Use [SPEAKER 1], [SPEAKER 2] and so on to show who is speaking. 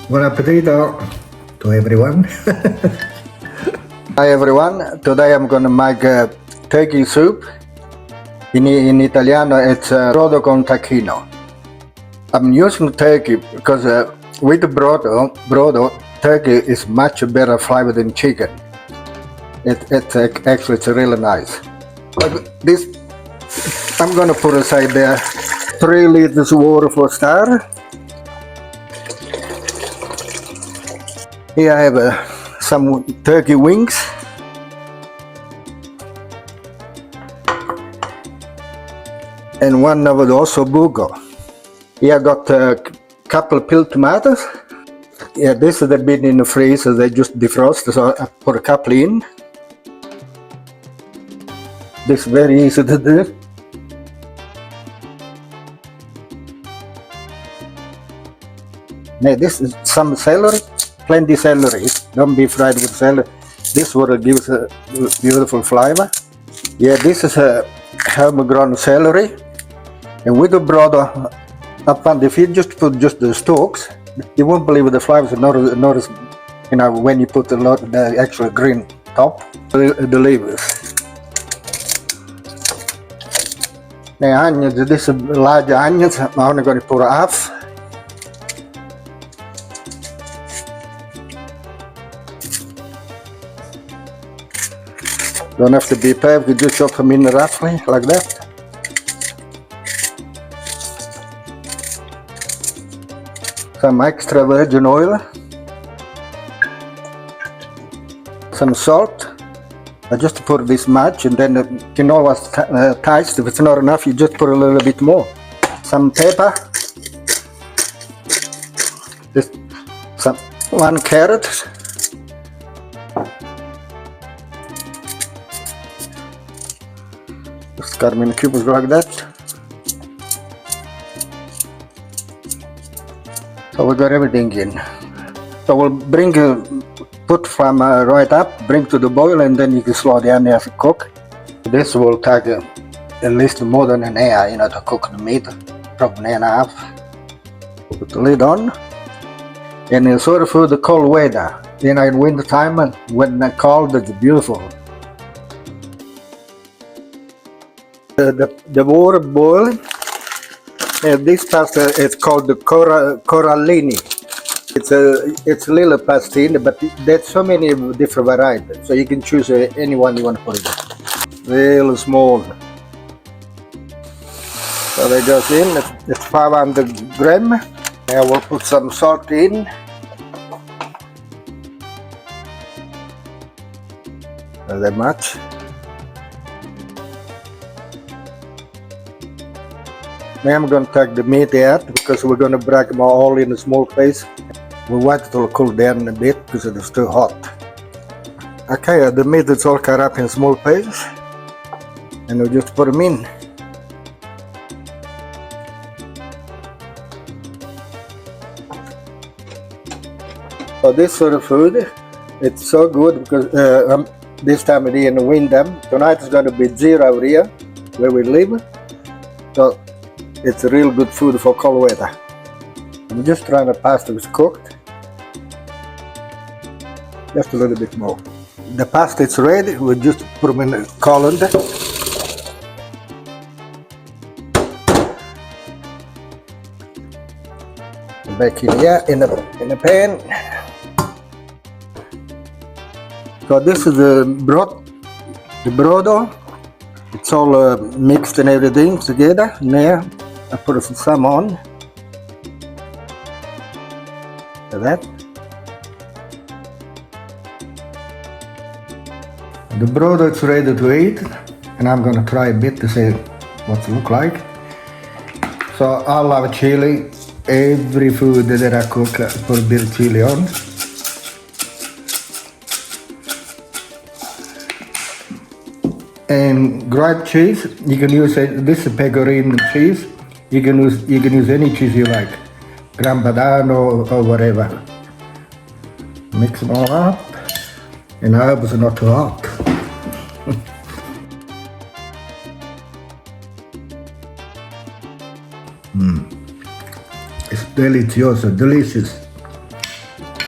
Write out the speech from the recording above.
[SPEAKER 1] Buon appetito to everyone. Hi everyone, today I'm gonna make turkey soup. In Italiano it's Brodo con Tacchino. I'm using turkey because with brodo, turkey is much better flavor than chicken. Actually it's really nice. Like this, I'm gonna put aside there 3 liters water for start. Here I have some turkey wings. And one of the osso bucco. Here I got a couple of peeled tomatoes. Yeah, this has been in the freezer, they just defrost, so I put a couple in. This is very easy to do. Now this is some celery, plenty celery. Don't be fried with celery. This will give us a beautiful flavor. Yeah, this is a homegrown celery. And with the brodo, if you just put just the stalks, you won't believe the flavors. Notice, you know, when you put the actual green top, the leaves. Now onions, this is large onions. I'm only going to put half. Don't have to be perfect, you just chop them in roughly like that. Some extra virgin oil, some salt. I just put this much, and then you can always taste. If it's not enough, you just put a little bit more. Some pepper, just some 1 carrot, just cut them in cubes like that. So we got everything in. So we'll put from right up, bring to the boil, and then you can slow down as it cook. This will take at least more than an hour, you know, to cook the meat, probably an hour and a half. Put the lid on, and it's sort of for the cold weather. You know, in winter time, when it's cold, it's beautiful. The water boiling. This pasta is called the corallini. It's a little pastine, but there's so many different varieties, so you can choose any one you want to put in. Real small. So that goes in. It's 500 gram. Now we'll put some salt in. Not that much. Now I'm going to take the meat out because we're going to break them all in a small piece. We'll wait till it cool down a bit because it is too hot. Okay, the meat is all cut up in small pieces, and we'll just put them in. So this sort of food, it's so good because this time of the year in the winter, tonight is going to be 0 over here where we live. So it's a real good food for cold weather. I'm just trying the pasta is cooked. Just a little bit more. The pasta is ready. We'll just put them in the colander. Back in here in the pan. So this is the brodo. It's all mixed and everything together. Now I put some on. Like that. The brodo is ready to eat, and I'm gonna try a bit to see what it looks like. So I love chili. Every food that I cook, I put a bit of chili on. And grated cheese, you can use this is pecorino cheese. You can use any cheese you like, Gran Padano or whatever. Mix them all up, and I hope it's not too hot. It's delicioso, delicious.